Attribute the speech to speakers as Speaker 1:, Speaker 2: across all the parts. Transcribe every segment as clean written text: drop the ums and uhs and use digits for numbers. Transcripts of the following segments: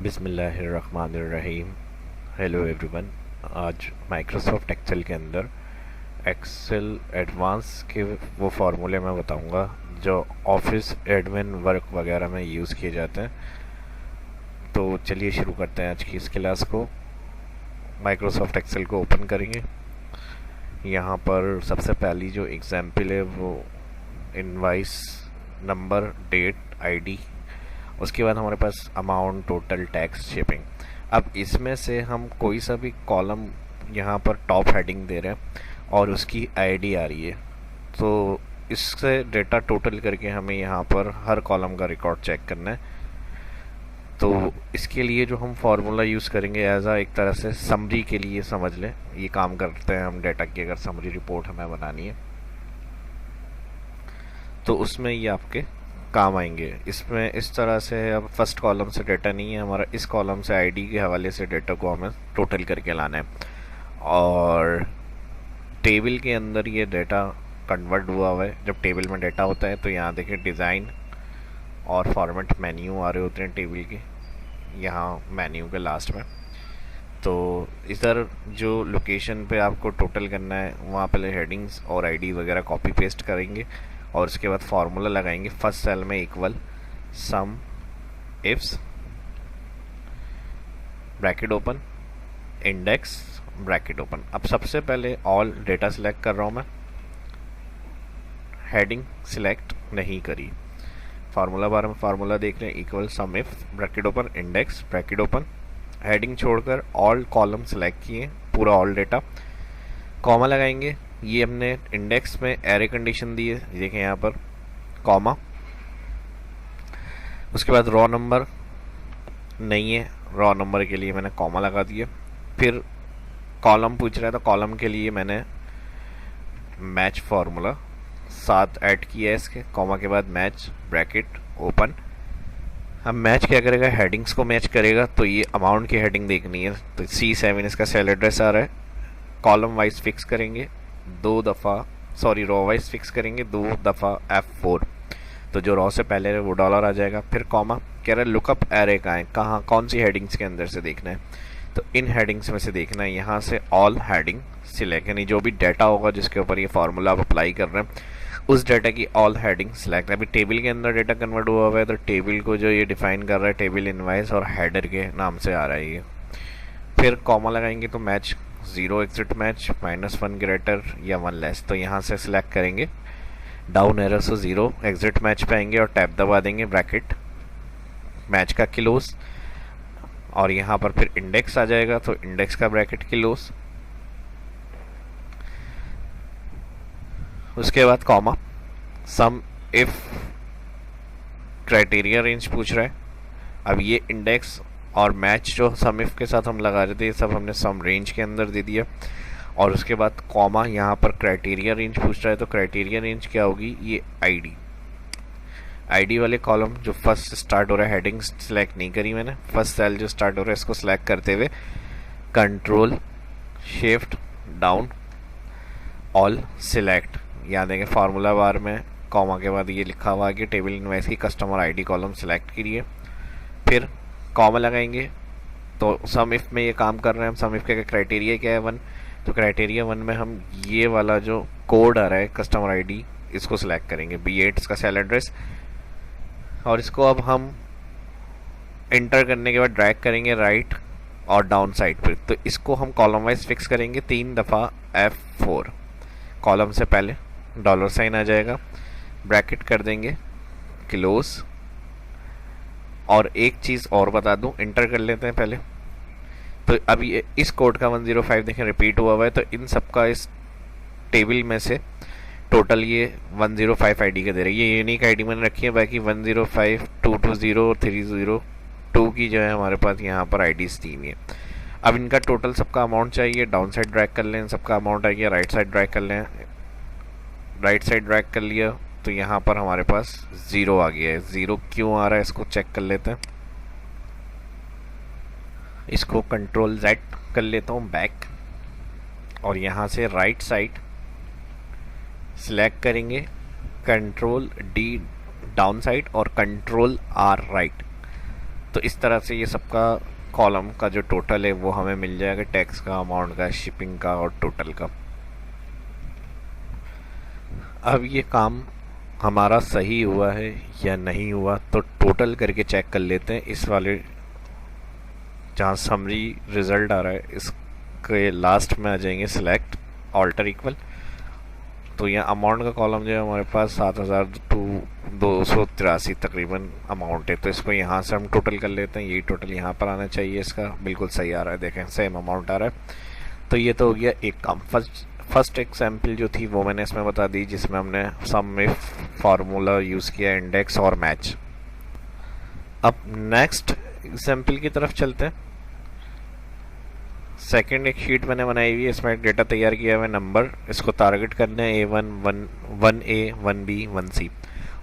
Speaker 1: बिस्मिल्लाहिर्रहमानिर्रहीम। Hello everyone. आज Microsoft Excel के अंदर एक्सेल एडवांस के वो फार्मूले मैं बताऊंगा जो ऑफिस एडमिन वर्क वगैरह में यूज़ किए जाते हैं। तो चलिए शुरू करते हैं आज की इस क्लास को। माइक्रोसॉफ्ट एक्सेल को ओपन करेंगे। यहाँ पर सबसे पहली जो एग्जाम्पल है वो इनवाइस नंबर, डेट, आईडी। उसके बाद हमारे पास अमाउंट, टोटल, टैक्स, शिपिंग। अब इसमें से हम कोई सा भी कॉलम यहाँ पर टॉप हेडिंग दे रहे हैं और उसकी आईडी आ रही है, तो इससे डेटा टोटल करके हमें यहाँ पर हर कॉलम का रिकॉर्ड चेक करना है। तो इसके लिए जो हम फार्मूला यूज़ करेंगे एज एक तरह से समरी के लिए समझ लें, ये काम करते हैं हम डेटा की। अगर समरी रिपोर्ट हमें बनानी है तो उसमें ये आपके काम आएंगे। इसमें इस तरह से अब फर्स्ट कॉलम से डेटा नहीं है हमारा, इस कॉलम से आईडी के हवाले से डेटा को हमें टोटल करके लाना है। और टेबल के अंदर ये डेटा कन्वर्ट हुआ है। जब टेबल में डेटा होता है तो यहाँ देखिए डिज़ाइन और फॉर्मेट मेन्यू आ रहे होते हैं टेबल के, यहाँ मेन्यू के लास्ट में। तो इधर जो लोकेशन पे आपको टोटल करना है वहाँ पहले हेडिंग्स और आईडी वगैरह कॉपी पेस्ट करेंगे और उसके बाद फार्मूला लगाएंगे फर्स्ट सेल में इक्वल सम ifs bracket open index bracket open. अब सबसे पहले ऑल डेटा सिलेक्ट कर रहा हूँ मैं, हेडिंग सिलेक्ट नहीं करी। फार्मूला बार में फार्मूला देख रहे हैं equal some if bracket open index bracket open. Heading छोड़कर ऑल कॉलम सेलेक्ट किए, पूरा ऑल डेटा। कॉमा लगाएंगे, ये हमने इंडेक्स में एरे कंडीशन दी है, देखें यहाँ पर कॉमा। उसके बाद रॉ नंबर नहीं है, रॉ नंबर के लिए मैंने कॉमा लगा दिया। फिर कॉलम पूछ रहा है तो कॉलम के लिए मैंने मैच फार्मूला 7 ऐड किया है इसके, कॉमा के बाद मैच ब्रैकेट ओपन। अब मैच क्या करेगा, हेडिंग्स को मैच करेगा। तो ये अमाउंट की हेडिंग देखनी है तो C7 इसका सेल एड्रेस आ रहा है। कॉलम वाइज फिक्स करेंगे दो दफ़ा, सॉरी रॉ वाइज फिक्स करेंगे 2 दफ़ा F4, तो जो रॉ से पहले है वो डॉलर आ जाएगा। फिर कॉमा कह रहा है लुकअप एरे कहाँ है, कहाँ कौन सी हेडिंग्स के अंदर से देखना है, तो इन हेडिंग्स में से देखना है। यहाँ से ऑल हेडिंग सिलेक्ट, यानी जो भी डाटा होगा जिसके ऊपर ये फार्मूला आप अप्लाई कर रहे हैं उस डाटा की ऑल हेडिंग सिलेक्ट। अभी टेबल के अंदर डाटा कन्वर्ट हुआ हुआ है तो टेबल को जो ये डिफाइन कर रहा है टेबल इनवाइस और हेडर के नाम से आ रहा है ये। फिर कॉमा लगाएंगे तो मैच 0 एग्जिट मैच -1 ग्रेटर या 1 लेस, तो यहाँ से सिलेक्ट करेंगे डाउन एरो से 0 एग्जिट मैच पे आएंगे और टैब दबा देंगे ब्रैकेट मैच का क्लोज। और यहाँ पर फिर इंडेक्स आ जाएगा तो इंडेक्स का ब्रैकेट क्लोज। उसके बाद comma sum if criteria range पूछ रहा है। अब ये इंडेक्स और मैच जो सम इफ के साथ हम लगा रहे थे ये सब हमने सम रेंज के अंदर दे दिया। और उसके बाद कॉमा यहाँ पर क्राइटेरिया रेंज पूछ रहा है तो क्राइटेरिया रेंज क्या होगी, ये आईडी वाले कॉलम जो फर्स्ट स्टार्ट हो रहा है, हेडिंग सेलेक्ट नहीं करी मैंने, फर्स्ट सेल जो स्टार्ट हो रहा है इसको सिलेक्ट करते हुए control shift down all select. यहाँ देंगे फार्मूला बार में कॉमा के बाद ये लिखा हुआ है कि टेबल इनवाइस की कस्टमर आईडी कॉलम सेलेक्ट करिए। फिर कॉमा लगाएंगे तो सम इफ में ये काम कर रहे हैं हम। सम इफ का क्राइटेरिया क्या है 1, तो क्राइटेरिया 1 में हम ये वाला जो कोड आ रहा है कस्टमर आईडी इसको सिलेक्ट करेंगे, B8 इसका सेल एड्रेस। और इसको अब हम इंटर करने के बाद ड्रैग करेंगे राइट और डाउन साइड पर, तो इसको हम कॉलम वाइज फिक्स करेंगे 3 दफ़ा F4। कॉलम से पहले डॉलर साइन आ जाएगा, ब्रैकेट कर देंगे क्लोज। और एक चीज़ और बता दूं, इंटर कर लेते हैं पहले। तो अभी इस कोड का 105 देखें रिपीट हुआ है, तो इन सबका इस टेबल में से टोटल ये 105 आईडी का दे रही है। ये यूनिक आईडी मैंने रखी है, बाकी 105 220 और 302 की जो है हमारे पास यहाँ पर आईडीज थी है। अब इनका टोटल सबका अमाउंट चाहिए, डाउन साइड ड्रैग कर लें, सबका अमाउंट आ गया, राइट साइड ड्रैग कर लें, राइट साइड ड्रैग कर लिया तो यहाँ पर हमारे पास 0 आ गया है। 0 क्यों आ रहा है इसको चेक कर लेते हैं। इसको कंट्रोल Z कर लेता हूँ बैक, और यहाँ से राइट साइड सिलेक्ट करेंगे, कंट्रोल D डाउन साइड और कंट्रोल R राइट, तो इस तरह से ये सबका कॉलम का जो टोटल है वो हमें मिल जाएगा, टैक्स का, अमाउंट का, शिपिंग का और टोटल का। अब ये काम हमारा सही हुआ है या नहीं हुआ तो टोटल करके चेक कर लेते हैं। इस वाले जहाँ समरी रिजल्ट आ रहा है इसके लास्ट में आ जाएंगे सिलेक्ट ऑल्टर इक्वल। तो यहाँ अमाउंट का कॉलम जो है हमारे पास 7,283 तकरीबन अमाउंट है, तो इसको यहाँ से हम टोटल कर लेते हैं। यही टोटल यहाँ पर आना चाहिए, इसका बिल्कुल सही आ रहा है, देखें सेम अमाउंट आ रहा है। तो ये तो हो गया एक काम। फर्स्ट एग्जाम्पल जो थी वो मैंने इसमें बता दी, जिसमें हमने सम में फार्मूला यूज़ किया, इंडेक्स और मैच। अब नेक्स्ट एग्जाम्पल की तरफ चलते हैं। सेकंड एक शीट मैंने बनाई हुई है, इसमें एक डेटा तैयार किया हुआ है नंबर, इसको टारगेट करना है A1, 1A, 1B, 1C।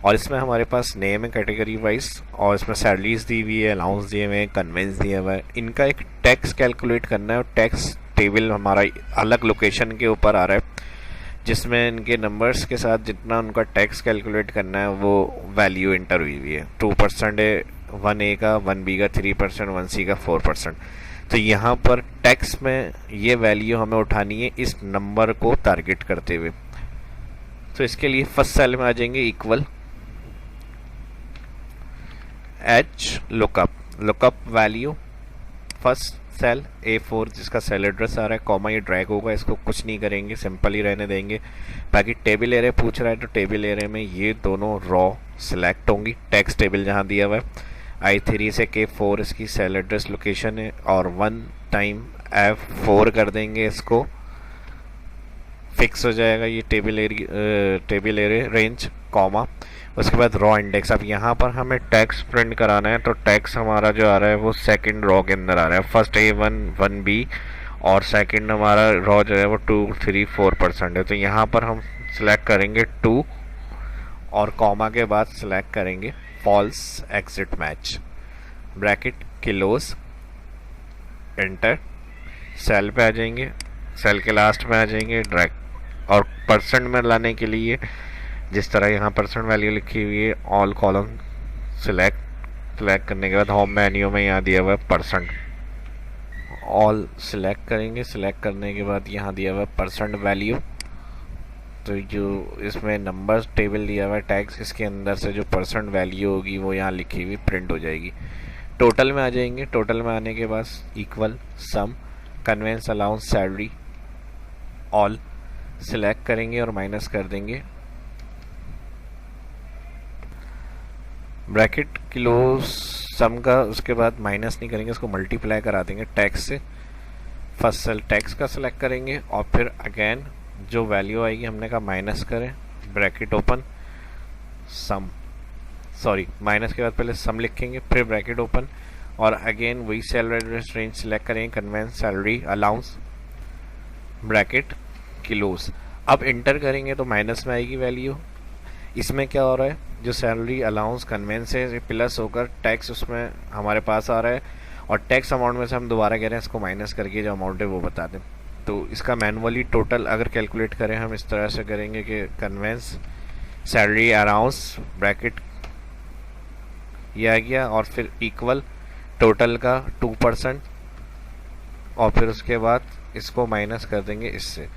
Speaker 1: और इसमें हमारे पास नेम है कैटेगरी वाइज, और इसमें सैलरीज दी हुई है, अलाउंस दिए हुए हैं, कन्वेंस दिया हुआ है। इनका एक टैक्स कैलकुलेट करना है और टैक्स टेबल हमारा अलग लोकेशन के ऊपर आ रहा है, जिसमें इनके नंबर्स के साथ जितना उनका टैक्स कैलकुलेट करना है वो वैल्यू इंटर हुई हुई है। 2% है 1A का, 1B का 3%, 1C का 4%। तो यहाँ पर टैक्स में ये वैल्यू हमें उठानी है इस नंबर को टारगेट करते हुए। तो इसके लिए फर्स्ट सेल में आ जाएंगे equal H lookup value first cell A4 जिसका सेल एड्रेस आ रहा है, कॉमा ये ड्रैग होगा, इसको कुछ नहीं करेंगे, सिंपल ही रहने देंगे। बाकी टेबल एरिया पूछ रहा है तो टेबल एरिया में ये दोनों रॉ सिलेक्ट होंगी, टैक्स टेबल जहाँ दिया हुआ है। I3 से K4 इसकी सेल एड्रेस लोकेशन है, और 1 टाइम F4 कर देंगे, इसको फिक्स हो जाएगा ये टेबल एरिया रेंज, कॉमा उसके बाद रॉ इंडेक्स। अब यहाँ पर हमें टैक्स प्रिंट कराना है, तो टैक्स हमारा जो आ रहा है वो सेकंड रॉ के अंदर आ रहा है। फर्स्ट A1, 1B और सेकंड हमारा रॉ जो है वो 2, 3, 4% है। तो यहाँ पर हम सिलेक्ट करेंगे 2 और कॉमा के बाद सिलेक्ट करेंगे false exact match, bracket close, enter. Cell पे आ जाएंगे, सेल के लास्ट में आ जाएंगे, ड्रैग, और परसेंट में लाने के लिए जिस तरह यहाँ परसेंट वैल्यू लिखी हुई है, ऑल कॉलम सिलेक्ट करने के बाद होम मेन्यू में यहाँ दिया हुआ है परसेंट, ऑल सिलेक्ट करेंगे। सिलेक्ट करने के बाद यहाँ दिया हुआ है परसेंट वैल्यू। तो जो इसमें नंबर्स टेबल दिया हुआ है टैक्स, इसके अंदर से जो परसेंट वैल्यू होगी वो यहाँ लिखी हुई प्रिंट हो जाएगी। टोटल में आ जाएंगे, टोटल में आने के बाद इक्वल सम convince allowance salary all select करेंगे और माइनस कर देंगे, ब्रैकेट क्लोज सम का, उसके बाद माइनस नहीं करेंगे, इसको मल्टीप्लाई करा देंगे टैक्स से। फर्स्ट सेल टैक्स का सिलेक्ट करेंगे और फिर अगेन जो वैल्यू आएगी हमने कहा माइनस करें, bracket open sum, sorry minus के बाद पहले सम लिखेंगे फिर ब्रैकेट ओपन, और अगेन वही सेल एड्रेस रेंज सिलेक्ट करेंगे, conveyance salary allowance bracket close. अब इंटर करेंगे तो माइनस में आएगी वैल्यू। इसमें क्या हो रहा है, जो सैलरी अलाउंस कन्वेंस है प्लस होकर टैक्स उसमें हमारे पास आ रहा है, और टैक्स अमाउंट में से हम दोबारा कह रहे हैं इसको माइनस करके जो अमाउंट है वो बता दें। तो इसका मैनुअली टोटल अगर कैलकुलेट करें हम इस तरह से करेंगे कि कन्वेंस सैलरी अलाउंस ब्रैकेट ये आ गया, और फिर इक्वल टोटल का 2%, और फिर उसके बाद इसको माइनस कर देंगे इससे।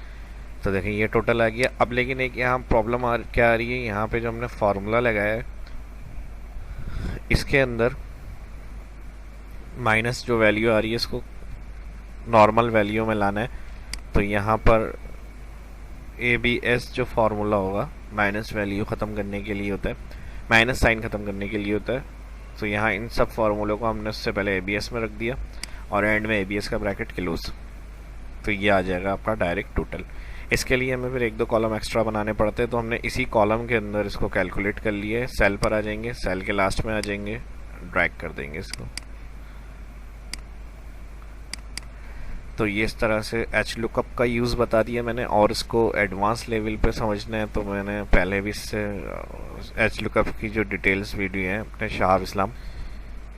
Speaker 1: तो देखें ये टोटल आ गया। अब लेकिन एक यहाँ प्रॉब्लम क्या आ रही है, यहाँ पे जो हमने फार्मूला लगाया है इसके अंदर माइनस जो वैल्यू आ रही है इसको नॉर्मल वैल्यू में लाना है। तो यहाँ पर ABS जो फार्मूला होगा माइनस वैल्यू ख़त्म करने के लिए होता है, माइनस साइन ख़त्म करने के लिए होता है। तो यहाँ इन सब फार्मूलों को हमने उससे पहले ABS में रख दिया और एंड में ABS का ब्रैकेट क्लोज। तो ये आ जाएगा आपका डायरेक्ट टोटल। इसके लिए हमें फिर 1-2 कॉलम एक्स्ट्रा बनाने पड़ते हैं, तो हमने इसी कॉलम के अंदर इसको कैलकुलेट कर लिए। सेल पर आ जाएंगे, सेल के लास्ट में आ जाएंगे, ड्रैग कर देंगे इसको। तो ये इस तरह से एच लुकअप का यूज़ बता दिया मैंने, और इसको एडवांस लेवल पे समझना है तो मैंने पहले भी इससे एच लुकअप की जो डिटेल्स वीडियो हैं अपने शाहब इस्लाम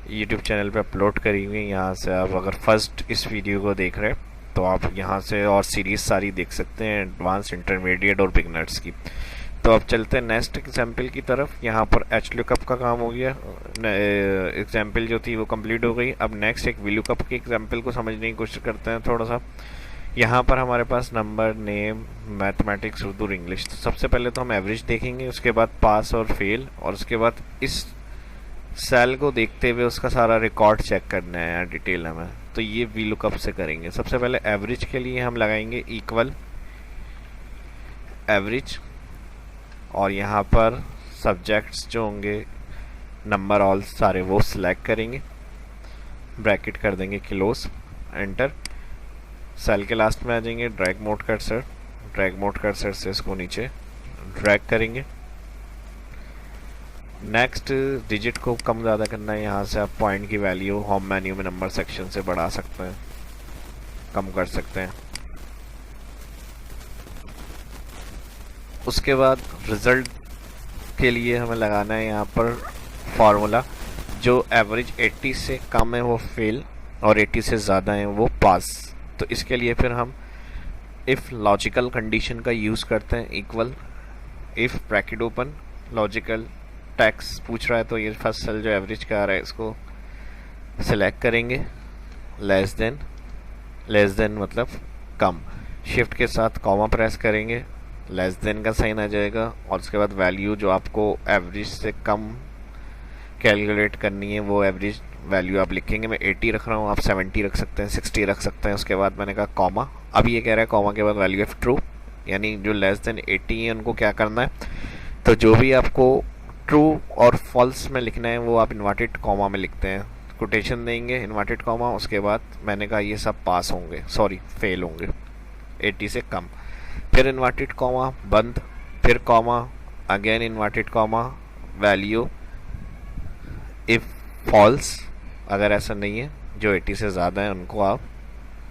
Speaker 1: यूट्यूब चैनल पे अपलोड करी हुई है। यहाँ से आप अगर फर्स्ट इस वीडियो को देख रहे हैं तो आप यहाँ से और सीरीज़ सारी देख सकते हैं, एडवांस, इंटरमीडिएट और बिगनर्स की। तो अब चलते हैं नेक्स्ट एग्जाम्पल की तरफ। यहाँ पर एच लुकअप का काम हो गया, एग्जाम्पल जो थी वो कंप्लीट हो गई। अब नेक्स्ट एक वी लुकअप के एग्जाम्पल को समझने की कोशिश करते हैं थोड़ा सा। यहाँ पर हमारे पास number, name, mathematics, Urdu, English. तो सबसे पहले तो हम एवरेज देखेंगे, उसके बाद पास और फेल, और उसके बाद इस सेल को देखते हुए उसका सारा रिकॉर्ड चेक करना है यार डिटेल हमें। तो ये वी लुकअप से करेंगे। सबसे पहले एवरेज के लिए हम लगाएंगे इक्वल एवरेज, और यहाँ पर सब्जेक्ट्स जो होंगे नंबर ऑल सारे वो सिलेक्ट करेंगे, ब्रैकेट कर देंगे क्लोज, एंटर। सेल के लास्ट में आ जाएंगे, drag mode cursor, drag mode cursor से इसको नीचे ड्रैग करेंगे। नेक्स्ट डिजिट को कम ज़्यादा करना है, यहाँ से आप पॉइंट की वैल्यू होम मेन्यू में नंबर सेक्शन से बढ़ा सकते हैं, कम कर सकते हैं। उसके बाद रिजल्ट के लिए हमें लगाना है यहाँ पर फार्मूला, जो एवरेज 80 से कम है वो फेल और 80 से ज़्यादा है वो पास। तो इसके लिए फिर हम इफ़ लॉजिकल कंडीशन का यूज़ करते हैं, equal if bracket open logical tax पूछ रहा है, तो ये फर्स्ट सेल जो एवरेज का आ रहा है इसको सिलेक्ट करेंगे, लेस देन मतलब कम, शिफ्ट के साथ कॉमा प्रेस करेंगे, लेस देन का साइन आ जाएगा, और उसके बाद वैल्यू जो आपको एवरेज से कम कैलकुलेट करनी है वो एवरेज वैल्यू आप लिखेंगे। मैं 80 रख रहा हूँ, आप 70 रख सकते हैं, 60 रख सकते हैं। उसके बाद मैंने कहा कॉमा, अब ये कह रहा है कॉमा के बाद वैल्यू ऑफ ट्रू, यानी जो लेस देन 80 है उनको क्या करना है, तो जो भी आपको ट्रू और फॉल्स में लिखना है वो आप इन्वर्टेड कॉमा में लिखते हैं, कोटेशन देंगे इन्वर्टेड कॉमा। उसके बाद मैंने कहा ये सब पास होंगे, सॉरी फेल होंगे 80 से कम, फिर इन्वर्टेड कॉमा बंद, फिर comma, again inverted comma, value if false, अगर ऐसा नहीं है जो 80 से ज़्यादा है उनको आप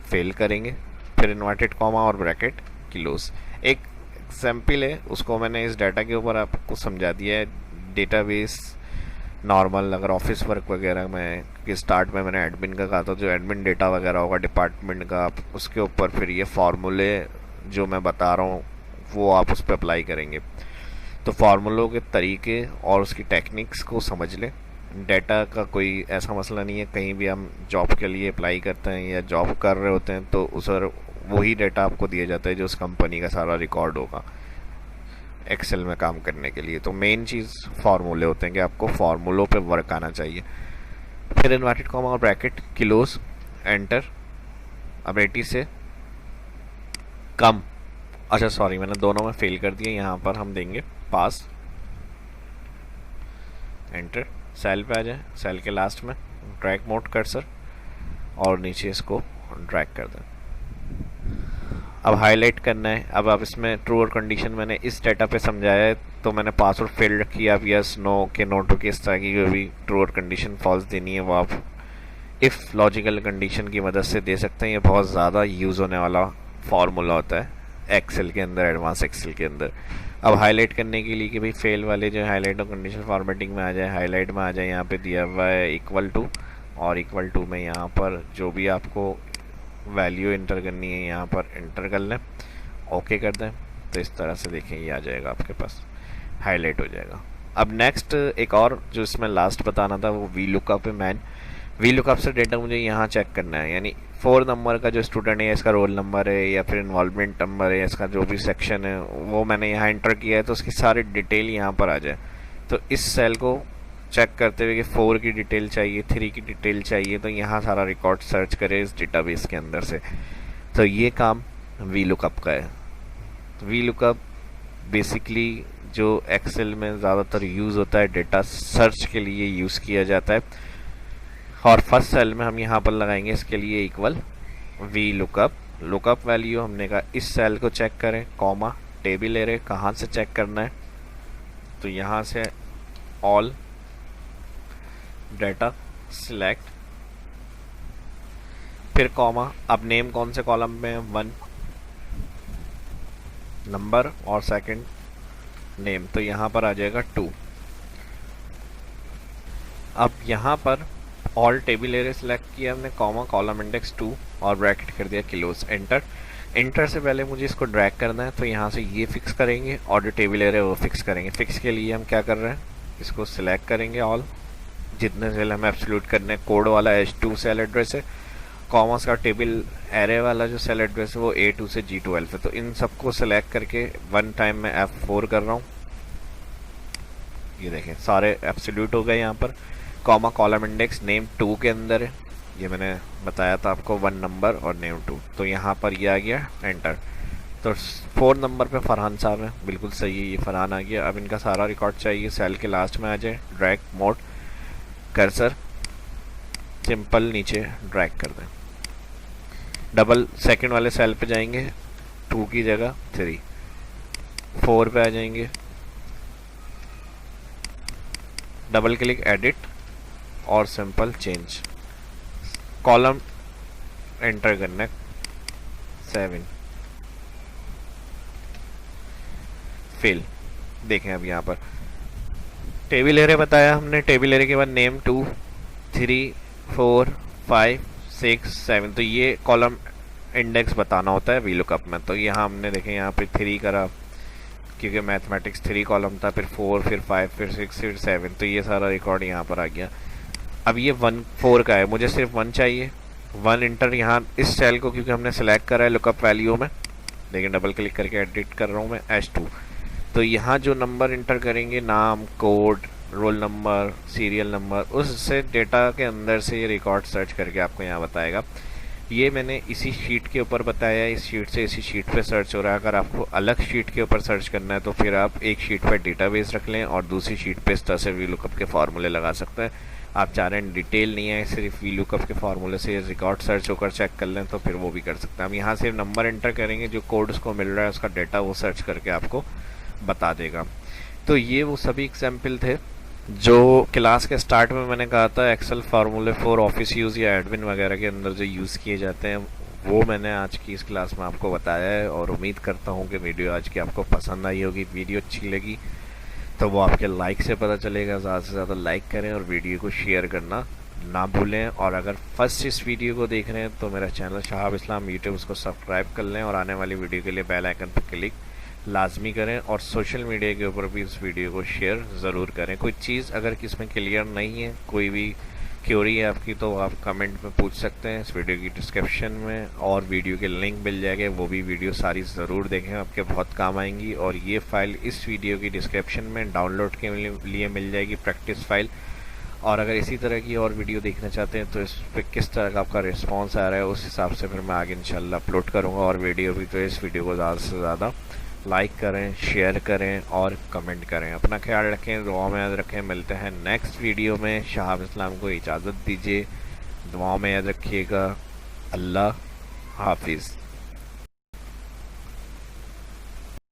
Speaker 1: फेल करेंगे, फिर इन्वर्टेड कॉमा और ब्रैकेट क्लोज। एक एग्जाम्पल है, उसको मैंने इस डाटा के ऊपर आपको समझा दिया है। डेटाबेस नॉर्मल अगर ऑफिस वर्क वगैरह में कि स्टार्ट में मैंने एडमिन का कहा था, जो एडमिन डेटा वगैरह होगा डिपार्टमेंट का, आप उसके ऊपर फिर ये फार्मूले जो मैं बता रहा हूँ वो आप उस पर अप्लाई करेंगे। तो फार्मूलों के तरीके और उसकी टेक्निक्स को समझ लें। डेटा का कोई ऐसा मसला नहीं है, कहीं भी हम जॉब के लिए अप्लाई करते हैं या जॉब कर रहे होते हैं तो उस वही डेटा आपको दिया जाता है जो उस कंपनी का सारा रिकॉर्ड होगा एक्सेल में काम करने के लिए। तो मेन चीज़ फार्मूले होते हैं कि आपको फार्मूलों पे वर्क आना चाहिए। फिर इन्वर्टेड कॉमा और ब्रैकेट क्लोज, एंटर। अब 80 से कम, अच्छा सॉरी मैंने दोनों में फेल कर दिया, यहाँ पर हम देंगे पास, एंटर। सेल पे आ जाए, सेल के लास्ट में ड्रैग मोड कर्सर और नीचे इसको ड्रैग कर दें। अब हाईलाइट करना है। अब आप इसमें ट्रू और कंडीशन मैंने इस डाटा पे समझाया है, तो मैंने पास और फेल रखी है। आप यस नो के नोटो की इस तरह की जो भी ट्रू और कंडीशन फॉल्स देनी है वो आप इफ़ लॉजिकल कंडीशन की मदद से दे सकते हैं। ये बहुत ज़्यादा यूज़ होने वाला फार्मूला होता है एक्सेल के अंदर, एडवांस एक्सेल के अंदर। अब हाईलाइट करने के लिए कि भाई फेल वाले जो हाईलाइट और कंडीशन फॉर्मेटिंग में आ जाए, हाईलाइट में आ जाए, यहाँ पे दिया हुआ है इक्वल टू, और इक्वल टू में यहाँ पर जो भी आपको वैल्यू इंटर करनी है यहाँ पर इंटर कर लें, ओके कर दें। तो इस तरह से देखें ये आ जाएगा आपके पास, हाईलाइट हो जाएगा। अब नेक्स्ट एक और जो इसमें लास्ट बताना था वो वी लुकअप है। मैन वी लुकअप से डेटा मुझे यहाँ चेक करना है, यानी 4 नंबर का जो स्टूडेंट है इसका रोल नंबर है या फिर इन्वॉल्वमेंट नंबर है, इसका जो भी सेक्शन है वो मैंने यहाँ इंटर किया है, तो उसकी सारी डिटेल यहाँ पर आ जाए। तो इस सेल को चेक करते हुए कि 4 की डिटेल चाहिए, 3 की डिटेल चाहिए, तो यहाँ सारा रिकॉर्ड सर्च करें इस डेटाबेस के अंदर से। तो ये काम वी लुकअप का है। वी लुकअप बेसिकली जो एक्सेल में ज़्यादातर यूज़ होता है, डेटा सर्च के लिए यूज़ किया जाता है। और फर्स्ट सेल में हम यहाँ पर लगाएंगे इसके लिए equal V lookup, lookup value हमने कहा इस सेल को चेक करें, कॉमा टेबल एरे कहाँ से चेक करना है, तो यहाँ से ऑल डाटा सिलेक्ट, फिर कॉमा। अब नेम कौन से कॉलम में है, 1 नंबर और सेकंड नेम, तो यहाँ पर आ जाएगा 2। अब यहाँ पर ऑल टेबल एरे सिलेक्ट किया हमने, कॉमा कॉलम इंडेक्स 2 और ब्रैकेट कर दिया क्लोज, एंटर। इंटर से पहले मुझे इसको ड्रैग करना है, तो यहाँ से ये फिक्स करेंगे और जो टेबल एरिया है वो फिक्स करेंगे। फिक्स के लिए हम क्या कर रहे हैं, इसको सिलेक्ट करेंगे ऑल, जितने सेल हमें एब्सोल्यूट करने हैं। कोड वाला H2 सेल एड्रेस है, कॉमर्स का टेबल एरे वाला जो सेल एड्रेस है वो A2 से G12 है। तो इन सबको सिलेक्ट करके वन टाइम में F4 कर रहा हूँ। ये देखें सारे एब्सोल्यूट हो गए यहाँ पर। कॉमा कॉलम इंडेक्स नेम 2 के अंदर है, ये मैंने बताया था आपको, 1 नंबर और नेम 2। तो यहाँ पर ये आ गया एंटर। तो 4 नंबर पे फरहान साहब हैं, बिल्कुल सही है, ये फरहान आ गया। अब इनका सारा रिकॉर्ड चाहिए, सेल के लास्ट में आ जाए। ड्रैग मोड, कर्सर सिंपल नीचे ड्रैग कर दें। डबल सेकंड वाले सेल पे जाएंगे, 2 की जगह 3, 4 पे आ जाएंगे, डबल क्लिक एडिट और सिंपल चेंज। कॉलम एंटर करना है 7, फेल। देखें अब यहाँ पर टेबल एरे बताया हमने, टेबल एरे के बाद नेम 2, 3, 4, 5, 6, 7। तो ये कॉलम इंडेक्स बताना होता है वीलुकअप में। तो यहाँ हमने देखें यहाँ पे 3 करा, क्योंकि मैथमेटिक्स 3 कॉलम था, फिर 4, फिर 5, फिर 6, फिर 7। तो ये सारा रिकॉर्ड यहाँ पर आ गया। अब ये 1 4 का है, मुझे सिर्फ 1 चाहिए। 1 इंटर यहाँ इस सेल को, क्योंकि हमने सेलेक्ट करा है लुकअप वैल्यू में। लेकिन डबल क्लिक करके एडिट कर रहा हूँ मैं, H2। तो यहाँ जो नंबर इंटर करेंगे, नाम, code, roll number, serial number, उससे डेटा के अंदर से ये रिकॉर्ड सर्च करके आपको यहाँ बताएगा। ये मैंने इसी शीट के ऊपर बताया है, इस शीट से इसी शीट पे सर्च हो रहा है। अगर आपको अलग शीट के ऊपर सर्च करना है तो फिर आप एक शीट पर डेटाबेस रख लें और दूसरी शीट पे इस तरह से वीलुकअप के फार्मूले लगा सकते हैं। आप चाह रहे हैं डिटेल नहीं है, सिर्फ वीलुकअप के फार्मूले से रिकॉर्ड सर्च होकर चेक कर लें तो फिर वो भी कर सकते हैं। हम यहाँ सिर्फ नंबर एंटर करेंगे, जो कोड उसको मिल रहा है उसका डेटा वो सर्च करके आपको बता देगा। तो ये वो सभी एग्जाम्पल थे जो क्लास के स्टार्ट में मैंने कहा था, एक्सेल फार्मूले फॉर ऑफिस यूज़ या एडमिन वगैरह के अंदर जो यूज़ किए जाते हैं, वो मैंने आज की इस क्लास में आपको बताया है। और उम्मीद करता हूँ कि वीडियो आज की आपको पसंद आई होगी। वीडियो अच्छी लगी तो वो आपके लाइक से पता चलेगा, ज़्यादा से ज़्यादा लाइक करें और वीडियो को शेयर करना ना भूलें। और अगर फर्स्ट इस वीडियो को देख रहे हैं तो मेरा चैनल शहाब इस्लाम यूट्यूब, उसको सब्सक्राइब कर लें और आने वाली वीडियो के लिए बेल आइकन पर क्लिक लाजमी करें। और सोशल मीडिया के ऊपर भी इस वीडियो को शेयर ज़रूर करें। कोई चीज़ अगर किसमें क्लियर नहीं है, कोई भी क्यूरी है आपकी, तो आप कमेंट में पूछ सकते हैं। इस वीडियो की डिस्क्रिप्शन में और वीडियो के लिंक मिल जाएंगे, वो भी वीडियो सारी ज़रूर देखें, आपके बहुत काम आएंगी। और ये फ़ाइल इस वीडियो की डिस्क्रिप्शन में डाउनलोड के लिए मिल जाएगी, प्रैक्टिस फ़ाइल। और अगर इसी तरह की और वीडियो देखना चाहते हैं तो इस पर किस तरह का आपका रिस्पॉन्स आ रहा है, उस हिसाब से फिर मैं आगे इंशाल्लाह अपलोड करूँगा और वीडियो भी। तो इस वीडियो को ज़्यादा से ज़्यादा लाइक करें, शेयर करें और कमेंट करें। अपना ख्याल रखें, दुआ में याद रखें। मिलते हैं नेक्स्ट वीडियो में। शहाब इस्लाम को इजाज़त दीजिए, दुआ में याद रखिएगा। अल्लाह हाफिज़।